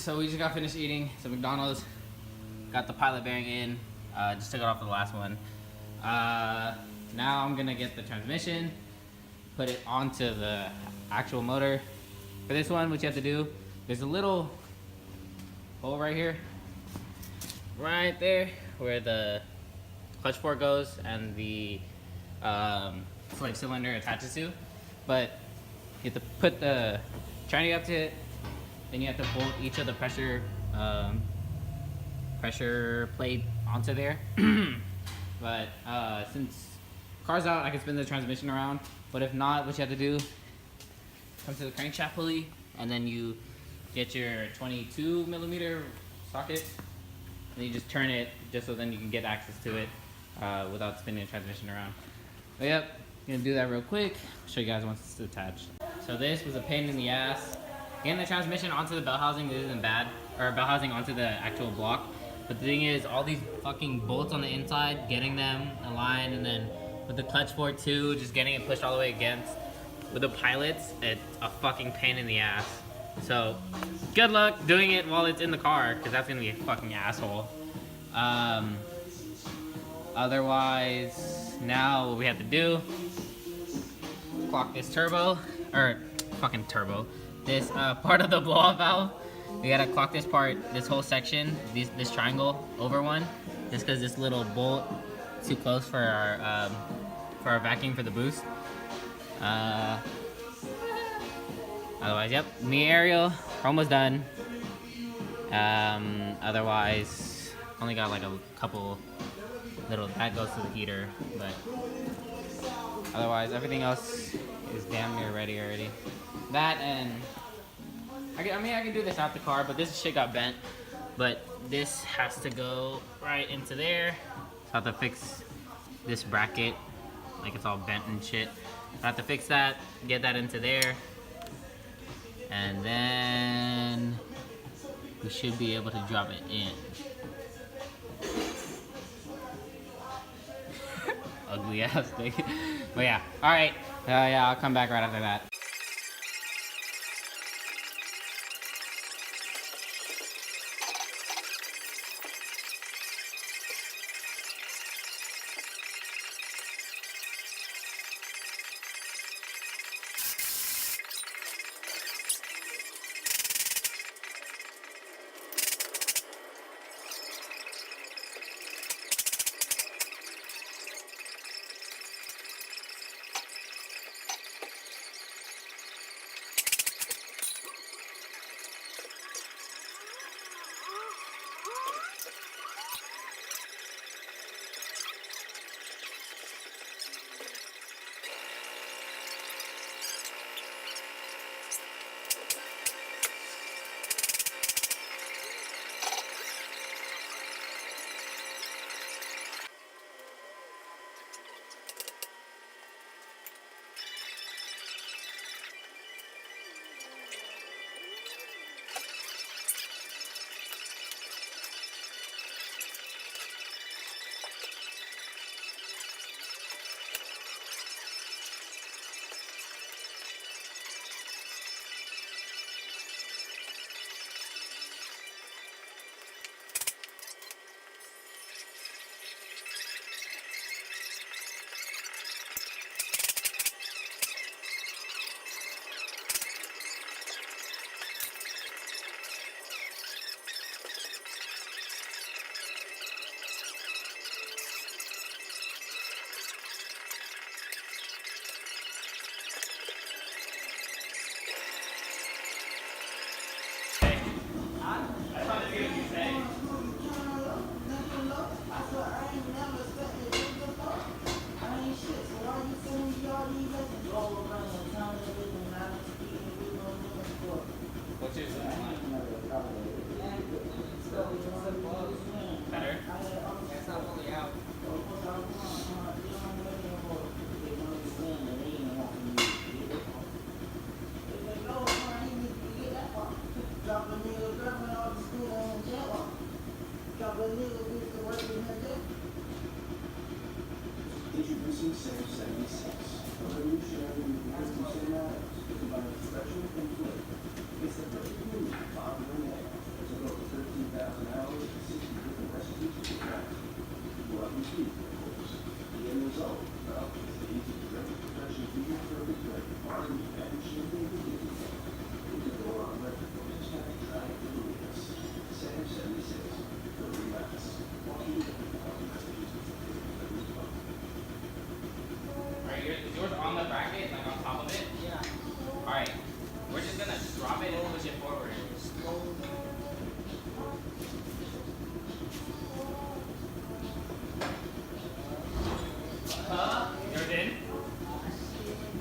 So we just got finished eating some McDonald's. Got the pilot bearing in. Just took it off of the last one. Now I'm gonna get the transmission, put it onto the actual motor. For this one, what you have to do, there's a little hole right here, right there, where the clutch fork goes and the slave cylinder attaches to. But you have to put the tranny up to it. Then you have to bolt each of the pressure plate onto there. But since car's out, I can spin the transmission around. But if not, what you have to do, come to the crankshaft pulley, and then you get your 22 millimeter socket, and you just turn it, just so then you can get access to it without spinning the transmission around. But yep, gonna do that real quick. I'll show you guys once it's attached. So this was a pain in the ass. Getting the transmission onto the belt housing isn't bad, or belt housing onto the actual block. But the thing is, all these fucking bolts on the inside, getting them aligned, and then with the clutch fork too, just getting it pushed all the way against. With the pilots, it's a fucking pain in the ass. So, good luck doing it while it's in the car, because that's gonna be a fucking asshole. Otherwise, now what we have to do, clock this turbo, or fucking turbo, this part of the blow-off valve. We gotta clock this part, this whole section, this triangle over one, just because this little bolt is too close for our vacuum for the boost. Otherwise, yep, me and Ariel, we're almost done. Otherwise, only got like a couple little, that goes to the heater, but otherwise, everything else is damn near ready already. That and, I can do this out the car, but this shit got bent. But this has to go right into there. So I have to fix this bracket, like it's all bent and shit. I have to fix that, get that into there, and then we should be able to drop it in. Ugly ass thing. But yeah, alright. Yeah, I'll come back right after that. What's yours like? Better? It's not fully out. Introducing Jza70, a revolutionary new custom set knives about a special conflict. It's the perfect move for our 10,000 hours and 60 different recipes to prepare. We'll have you see, of course. The end result, well, it's the easy to drink, refreshing vegan perfect drink, barley, and champagne begins. You can go on record for just having tried to do this. Sam76, the relax. Walking you down the coffee recipes with every spot. Alright, is yours on the bracket, like on top of it? Yeah. Alright, we're just gonna drop it and push it forward. Yours in?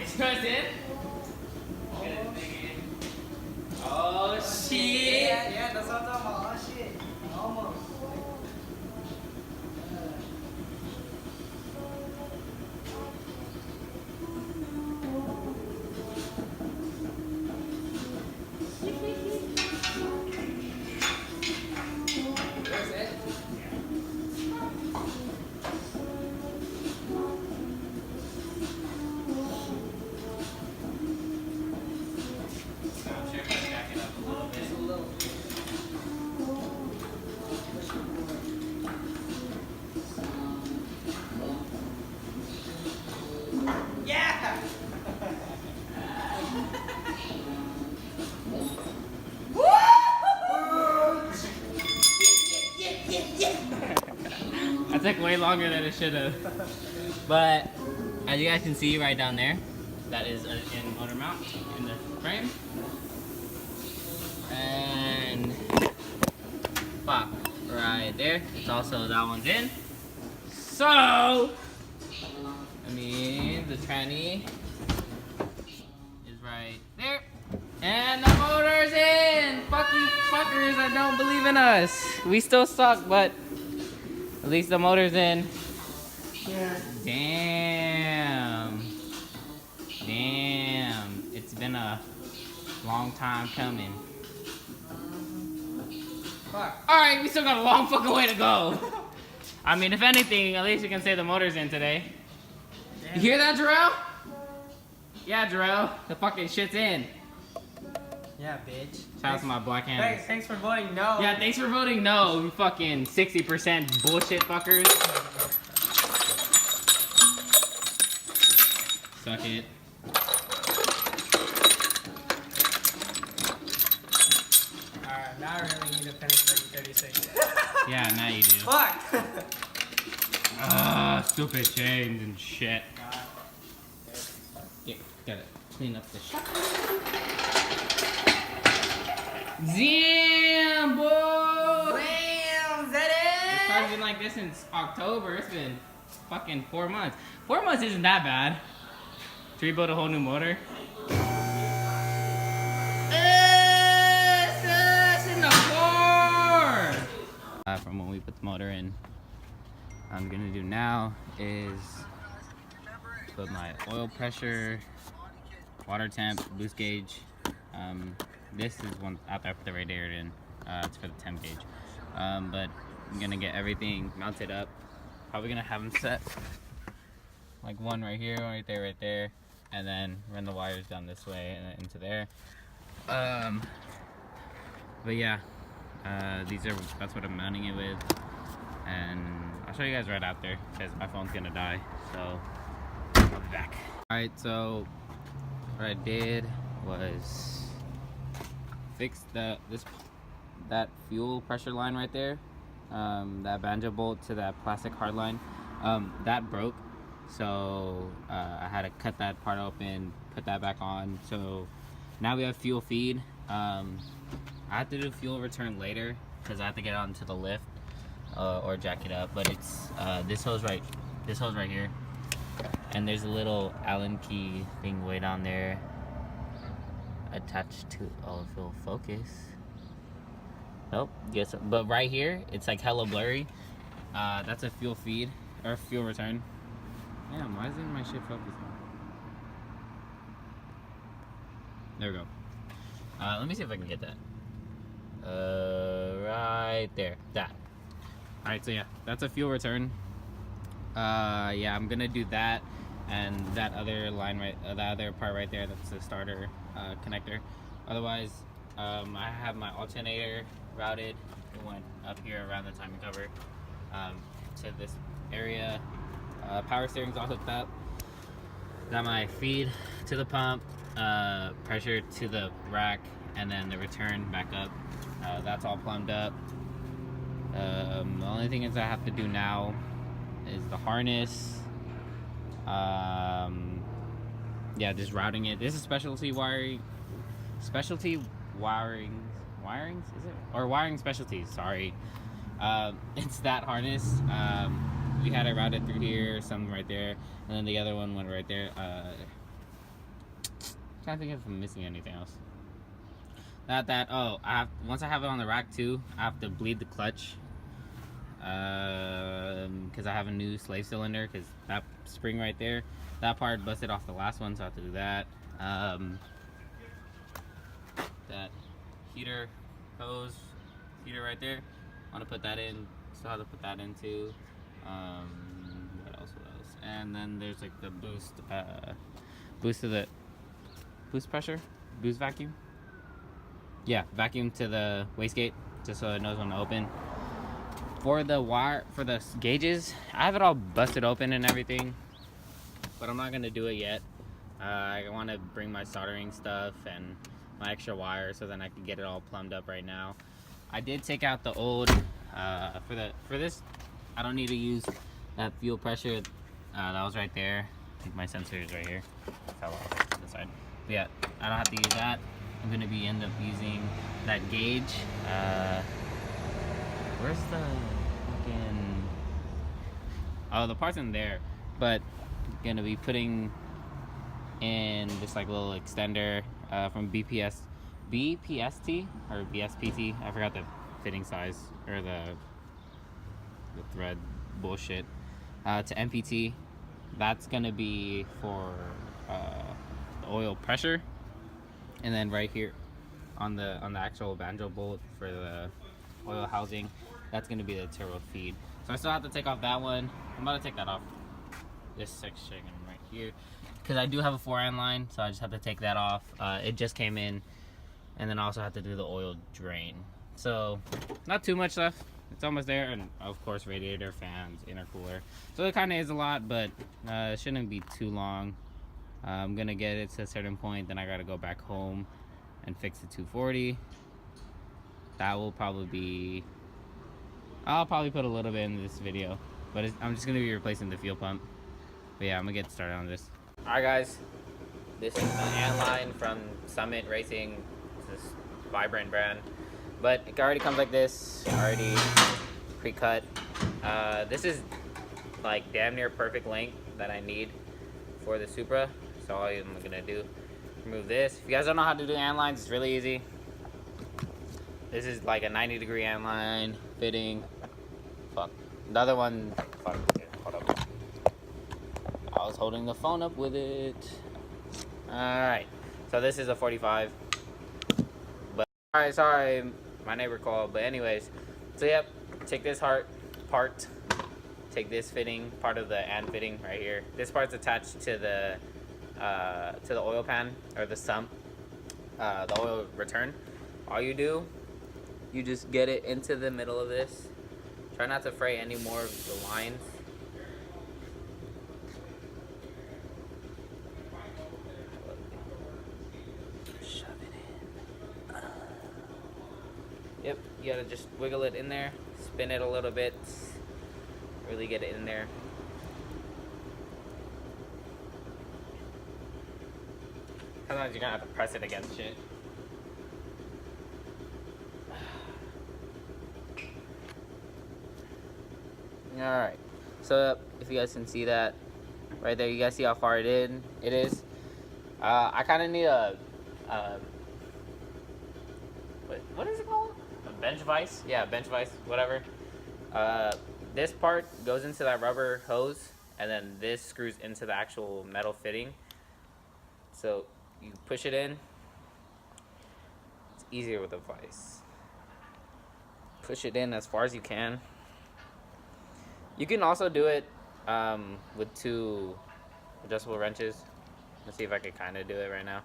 Is yours in? Oh shit! Yeah, that's what I'm talking about. Oh shit. Almost. Yours in? I'm sure if I jack it up a little bit. Just a little. Yeah! That took way longer than it should have. But as you guys can see right down there, that is in motor mount in the frame. And fuck, right there. It's also that one's in. So I mean the tranny is right there. And the motor's in! Fuck you fuckers that don't believe in us. We still suck, but at least the motor's in. Yeah. Damn. Damn. It's been a long time coming. Fuck. Alright, we still got a long fucking way to go. I mean, if anything, at least we can say the motor's in today. You hear that, Jarrell? Yeah, Jarrell. The fucking shit's in. Yeah, bitch. Shout out to my black hands. Thanks for voting no. Yeah, thanks for voting no, you fucking 60% bullshit fuckers. Suck it. Alright, now I really need to finish 36. Yeah, now you do. Fuck! Ah, stupid chains and shit. Yeah, gotta clean up the shit. Damn, boy! Damn, is that It's probably been like this since October. It's been fucking 4 months. 4 months isn't that bad. To rebuild a whole new motor. It's in the car! From when we put the motor in. What I'm gonna do now is put my oil pressure, water temp, boost gauge. This is one out there for the radiator in. It's for the temp gauge. But I'm gonna get everything mounted up. Probably gonna have them set like one right here, one right there, and then run the wires down this way and then into there. But yeah, that's what I'm mounting it with, and I'll show you guys right after because my phone's gonna die. So I'll be back. All right, so what I did was fix that fuel pressure line right there, that banjo bolt to that plastic hard line, that broke, so I had to cut that part open, put that back on. So now we have fuel feed. I have to do fuel return later because I have to get onto the lift or jack it up, but it's this hose right here, and there's a little Allen key thing way down there attached to, oh, if it'll focus. Nope, yes, but right here it's like hella blurry. That's a fuel feed or fuel return. Damn, why isn't my shit focusing? There we go. Let me see if I can get that. Right there, that. All right, so yeah, that's a fuel return. Yeah, I'm gonna do that, and that other line the other part right there, that's the starter connector. Otherwise, I have my alternator routed it went up here around the timing cover to this area. Power steering's all hooked up. Got my feed to the pump, pressure to the rack, and then the return back up. That's all plumbed up. The only thing is I have to do now is the harness. Yeah, just routing it. This is specialty wirings, is it? Or wiring specialties, sorry. It's that harness. We had it routed through here, some right there, and then the other one went right there. Trying to think if I'm missing anything else. Once I have it on the rack too, I have to bleed the clutch. Because I have a new slave cylinder, because that spring right there, that part busted off the last one, so I have to do that. That heater hose, heater right there, I want to put that in, still have to put that in too. What else? And then there's like the boost pressure, boost vacuum. Yeah, vacuum to the wastegate, just so it knows when to open. For the gauges, I have it all busted open and everything, but I'm not gonna do it yet. I want to bring my soldering stuff and my extra wire so then I can get it all plumbed up right now. I did take out the old for this. I don't need to use that fuel pressure. That was right there. I think my sensor is right here. Fell off to the side. But yeah, I don't have to use that. I'm gonna end up using that gauge. Where's the fucking... Oh, the part's in there. But I'm gonna be putting in this like little extender from BPST or BSPT. I forgot the fitting size or the thread bullshit. To MPT. That's gonna be for the oil pressure. And then right here on the actual banjo bolt for the oil housing, that's going to be the turbo feed. So I still have to take off that one. I'm about to take that off, this section right here, because I do have a 4-iron line, so I just have to take that off. It just came in, and then I also have to do the oil drain. So not too much left. It's almost there, and of course radiator, fans, intercooler. So it kind of is a lot, but it shouldn't be too long. I'm gonna get it to a certain point, then I gotta go back home and fix the 240. That will probably be... I'll probably put a little bit in this video, but I'm just gonna be replacing the fuel pump. But yeah, I'm gonna get started on this. Alright guys, this is the ant line from Summit Racing. It's this Vibrant brand, but it already comes like this, already pre-cut. This is like damn near perfect length that I need for the Supra. So all I'm gonna do, remove this. If you guys don't know how to do ant lines, it's really easy. This is like a 90-degree ant line fitting. Fuck. The other one, fuck. Here, hold up. I was holding the phone up with it. Alright. So this is a 45. But alright, sorry, my neighbor called. But anyways, so yep, take this part. Take this fitting, part of the ant fitting right here. This part's attached to the oil pan or the sump, the oil return. All you do, you just get it into the middle of this. Try not to fray any more of the lines. Shove it in. Yep, you gotta just wiggle it in there, spin it a little bit, really get it in there. Sometimes you're gonna have to press it against shit. Alright, so if you guys can see that right there, you guys see how far it is. I kind of need a what is it called? A bench vise? Yeah, bench vise, whatever. This part goes into that rubber hose, and then this screws into the actual metal fitting. So you push it in. It's easier with a vise. Push it in as far as you can. You can also do it with 2 adjustable wrenches. Let's see if I can kind of do it right now.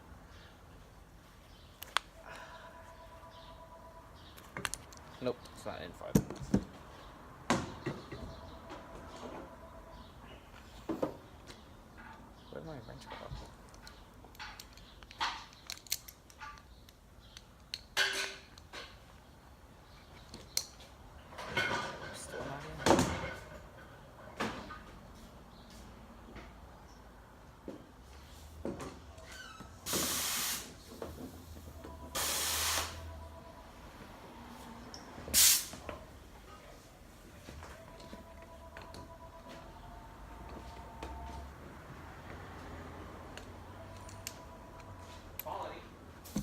Nope, it's not in 5 minutes. Where's my wrench go? Still not in.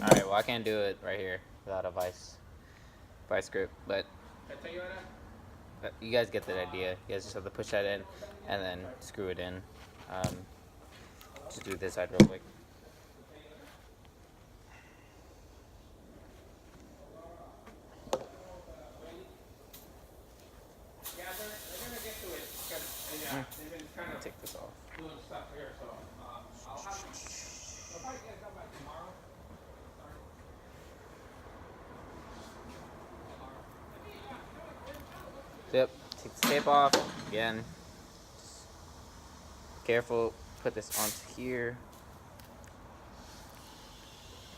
Alright, well I can't do it right here without a vice grip, but you guys get the idea. You guys just have to push that in and then screw it in. Just do this side real quick. Yeah, they're gonna get to it because they've been kind of Take this off. doing stuff here, so I'll have them. I'll probably get it done by tomorrow. Yep, take the tape off. Again, careful, put this onto here.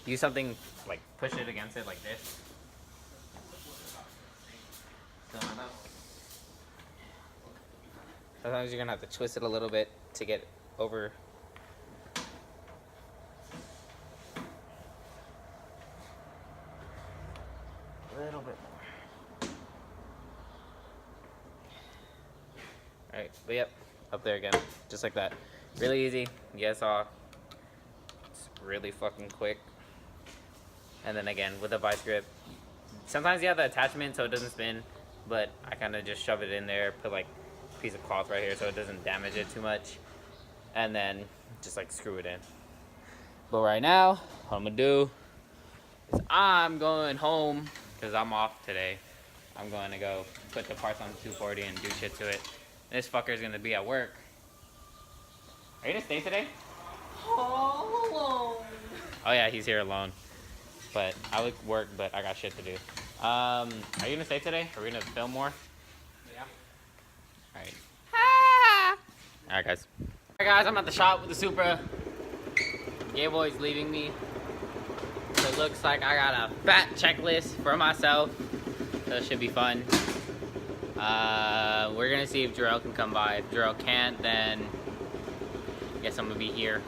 Use something like push it against it like this. Sometimes you're gonna have to twist it a little bit to get over. A little bit more. Alright, but yep, up there again, just like that. Really easy, you guys saw. It's really fucking quick. And then again, with a vice grip, sometimes you have the attachment so it doesn't spin, but I kind of just shove it in there, put like a piece of cloth right here so it doesn't damage it too much, and then just like screw it in. But right now, what I'm gonna do is I'm going home because I'm off today. I'm going to go put the parts on the 240 and do shit to it. This fucker's gonna be at work. Are you gonna stay today? All alone. Oh yeah, he's here alone. But I would work, but I got shit to do. Are you gonna stay today? Are we gonna film more? Yeah. Alright. Alright guys. Alright guys, I'm at the shop with the Supra. Gay boy's leaving me. So it looks like I got a fat checklist for myself. So it should be fun. We're gonna see if Jarrell can come by. If Jarrell can't, then I guess I'm gonna be here.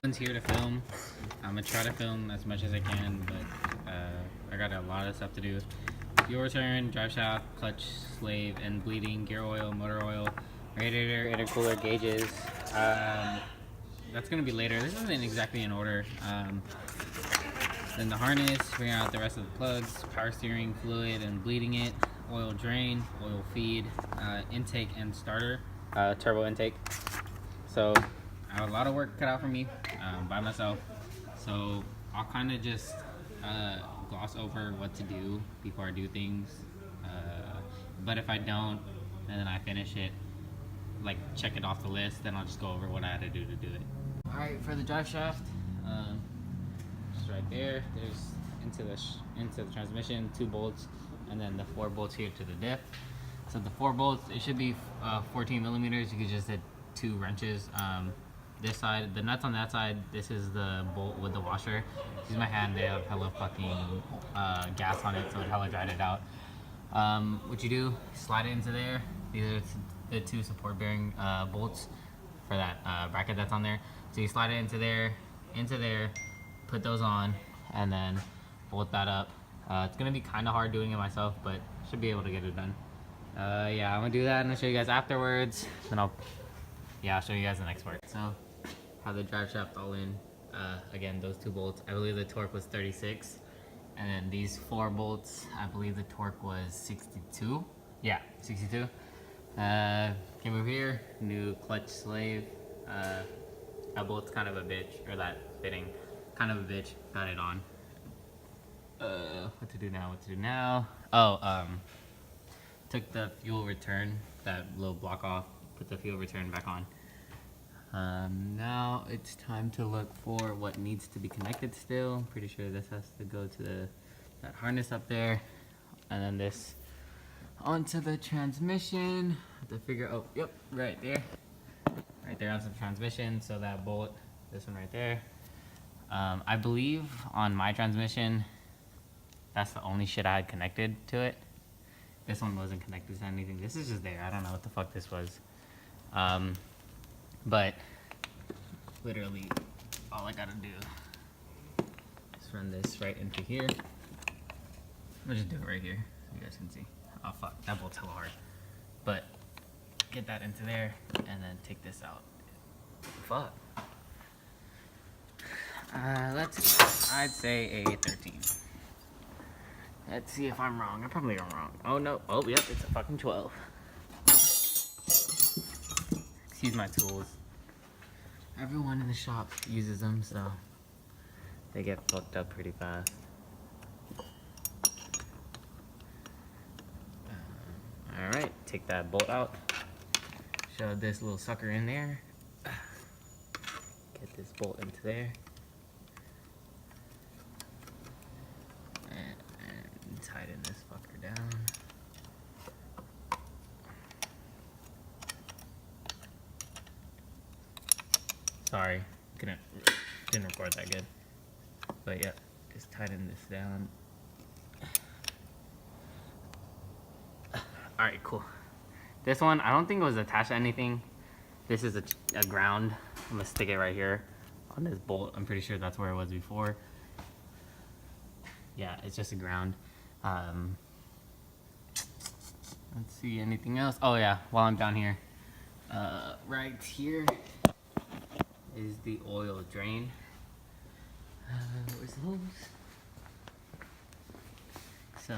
One's here to film. I'm gonna try to film as much as I can, but I got a lot of stuff to do. Fuel return, drive shaft, clutch, slave, and bleeding, gear oil, motor oil, radiator, intercooler, gauges. That's gonna be later. This isn't exactly in order. Then the harness, figuring out the rest of the plugs, power steering fluid and bleeding it, oil drain, oil feed, intake and starter, turbo intake. So I have a lot of work cut out for me by myself. So I'll kind of just gloss over what to do before I do things. But if I don't, and then I finish it, like check it off the list, then I'll just go over what I had to do it. All right, for the drive shaft, just right there. There's into the transmission, 2 bolts, and then the 4 bolts here to the diff. So the 4 bolts, it should be 14 millimeters. You could just hit 2 wrenches. This side, the nuts on that side, this is the bolt with the washer. Use my hand, they have hella fucking gas on it, so it hella dried it out. What you do, slide it into there. These are the 2 support bearing bolts for that bracket that's on there. So you slide it into there, put those on, and then bolt that up. It's gonna be kind of hard doing it myself, but should be able to get it done. Yeah, I'm gonna do that and I'll show you guys afterwards. Then I'll show you guys the next part. So, have the drive shaft all in. Again, those 2 bolts. I believe the torque was 36, and then these 4 bolts. I believe the torque was 62. Yeah, 62. Came over here, new clutch slave. That bolt's kind of a bitch, or that fitting, kind of a bitch. Got it on. What to do now? Oh, took the fuel return, that little block off, put the fuel return back on. Now it's time to look for what needs to be connected still. I'm pretty sure this has to go to that harness up there, and then this onto the transmission. Have to figure, oh, yep, right there onto the transmission. So that bolt, this one right there. I believe on my transmission, that's the only shit I had connected to it. This one wasn't connected to anything. This is just there. I don't know what the fuck this was. But literally all I gotta do is run this right into here. I'll just do it right here so you guys can see. Oh fuck, that bolt's hella hard. But get that into there and then take this out. Fuck. Let's see. I'd say a 13. Let's see if I'm wrong. I probably am wrong. Oh no. Oh yep, it's a fucking 12. Excuse my tools. Everyone in the shop uses them, so they get fucked up pretty fast. Alright, take that bolt out. Shove this little sucker in there. Get this bolt into there. And tighten this fucker down. Sorry, didn't record that good. But yeah, just tighten this down. Alright, cool. This one, I don't think it was attached to anything. This is a ground. I'm gonna stick it right here on this bolt. I'm pretty sure that's where it was before. Yeah, it's just a ground. Let's see, anything else? Oh yeah, while I'm down here. Right here is the oil drain. Where's the hose? So,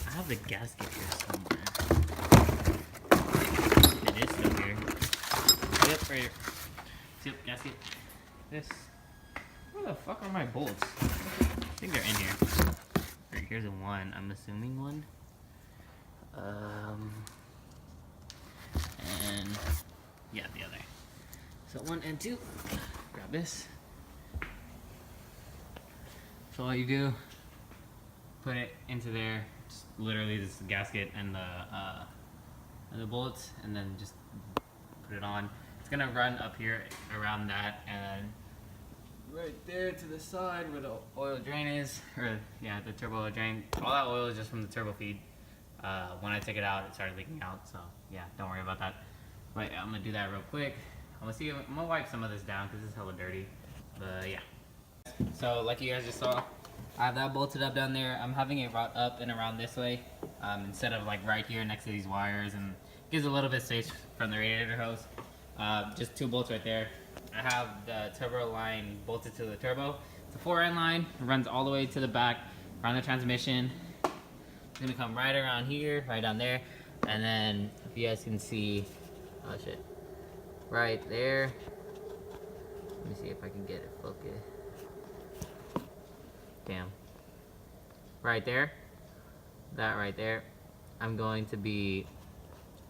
I have the gasket here somewhere. It is still here. Yep, right here. Yep, gasket. This. Where the fuck are my bolts? I think they're in here. Right, here's a one. I'm assuming one. And yeah, the other. So 1 and 2. Grab this. So all you do, put it into there. Just literally this gasket and the bolts, and then just put it on. It's gonna run up here around that, and right there to the side where the oil drain is, or yeah, the turbo oil drain. All that oil is just from the turbo feed. When I took it out, it started leaking out. So yeah, don't worry about that. But yeah, I'm gonna do that real quick. I'm gonna wipe some of this down because it's hella dirty. But yeah. So like you guys just saw, I have that bolted up down there. I'm having it route up and around this way, instead of like right here next to these wires, and gives a little bit of space from the radiator hose. Just 2 bolts right there. I have the turbo line bolted to the turbo. It's a 4N line. It runs all the way to the back around the transmission. It's gonna come right around here, right down there, and then if you guys can see, oh shit, right there. Let me see if I can get it focused. Damn. Right there, that right there, I'm going to be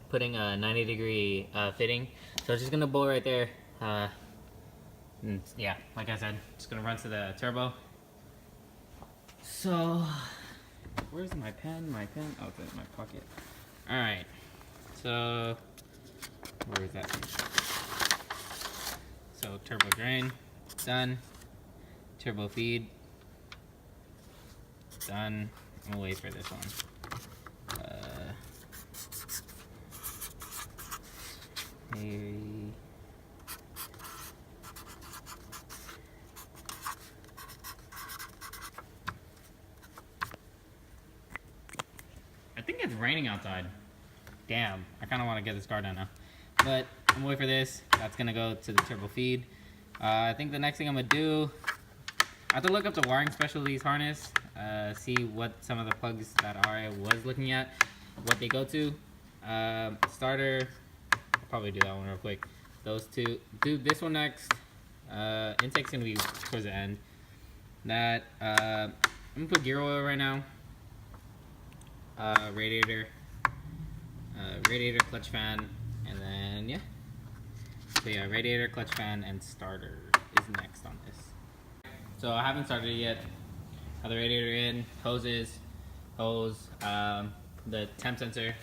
putting a 90-degree fitting. So it's just gonna bolt right there. And yeah, like I said, just gonna run to the turbo. So, where's my pen? My pen? Oh, it's in my pocket. Alright. So, where is that? So, turbo drain, done. Turbo feed, done. I'm gonna wait for this one. Maybe. I think it's raining outside. Damn, I kind of want to get this car done now. But I'm gonna wait for this. That's gonna go to the turbo feed. I think the next thing I'm gonna do, I have to look up the wiring specialties harness, see what some of the plugs that I was looking at, what they go to. Starter, I'll probably do that one real quick. Those two, do this one next. Intake's gonna be towards the end. That, I'm gonna put gear oil right now. Radiator, clutch fan, and then yeah. So yeah, radiator, clutch fan, and starter is next on this. So I haven't started it yet. Have the radiator in, hose, the temp sensor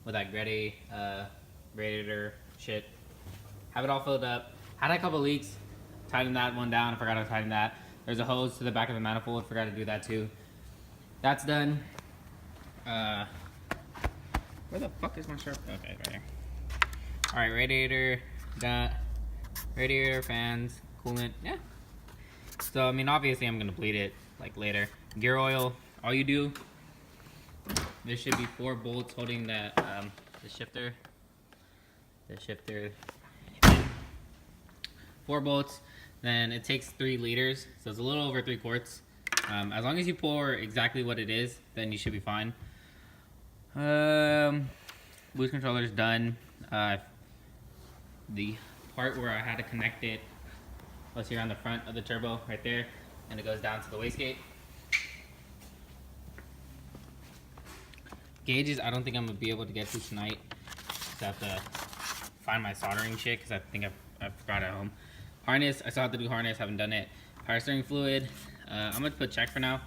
with that ready radiator shit. Have it all filled up. Had a couple leaks. Tightened that one down. I forgot to tighten that. There's a hose to the back of the manifold. Forgot to do that too. That's done. Where the fuck is my sharp? Okay, right here. All right, radiator. Got radiator, fans, coolant. Yeah. So I mean, obviously, I'm gonna bleed it like later. Gear oil. All you do. There should be 4 bolts holding that the shifter. The shifter. 4 bolts. Then it takes 3 liters, so it's a little over 3 quarts. As long as you pour exactly what it is, then you should be fine. Boost controller's done. The part where I had to connect it was here on the front of the turbo, right there, and it goes down to the wastegate. Gauges, I don't think I'm gonna be able to get to tonight. So I have to find my soldering shit because I think I forgot at home. Harness, I still have to do harness, haven't done it. Power steering fluid, I'm gonna put check for now.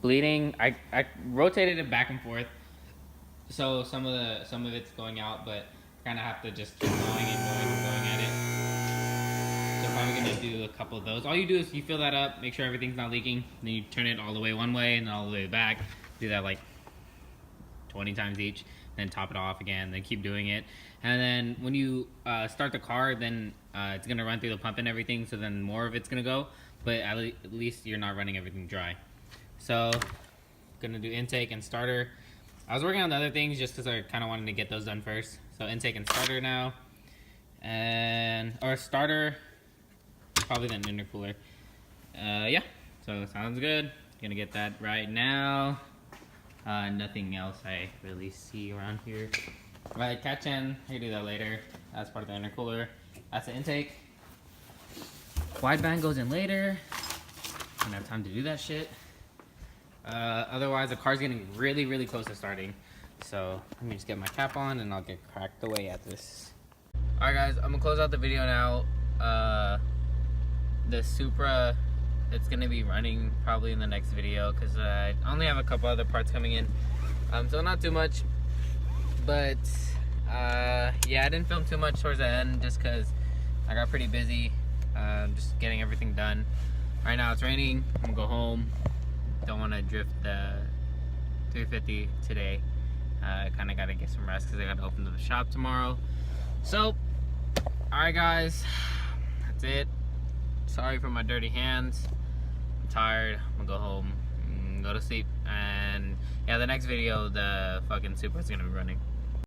Bleeding, I rotated it back and forth, so some of it's going out, but kind of have to just keep going and going at it. So probably gonna do a couple of those. All you do is you fill that up, make sure everything's not leaking, then you turn it all the way one way and all the way back. Do that like 20 times each, then top it off again, then keep doing it. And then when you start the car, then it's gonna run through the pump and everything, so then more of it's gonna go, but at least you're not running everything dry. So, gonna do intake and starter. I was working on the other things just because I kind of wanted to get those done first. So intake and starter now, or starter, probably then intercooler. Yeah, so sounds good. Gonna get that right now. Nothing else I really see around here. Right, catch in, I can do that later. That's part of the intercooler. That's the intake. Wideband goes in later. I don't have time to do that shit. Otherwise, the car's getting really, really close to starting. So let me just get my cap on and I'll get cracked away at this. Alright guys, I'm gonna close out the video now. The Supra, it's gonna be running probably in the next video because I only have a couple other parts coming in. So not too much. But yeah, I didn't film too much towards the end just because I got pretty busy just getting everything done. Right now it's raining. I'm gonna go home. Don't want to drift the 350 today. Kind of got to get some rest because I got to open the shop tomorrow. So, alright guys, that's it. Sorry for my dirty hands. I'm tired. I'm gonna go home and go to sleep. And yeah, the next video, the fucking Supra is gonna be running.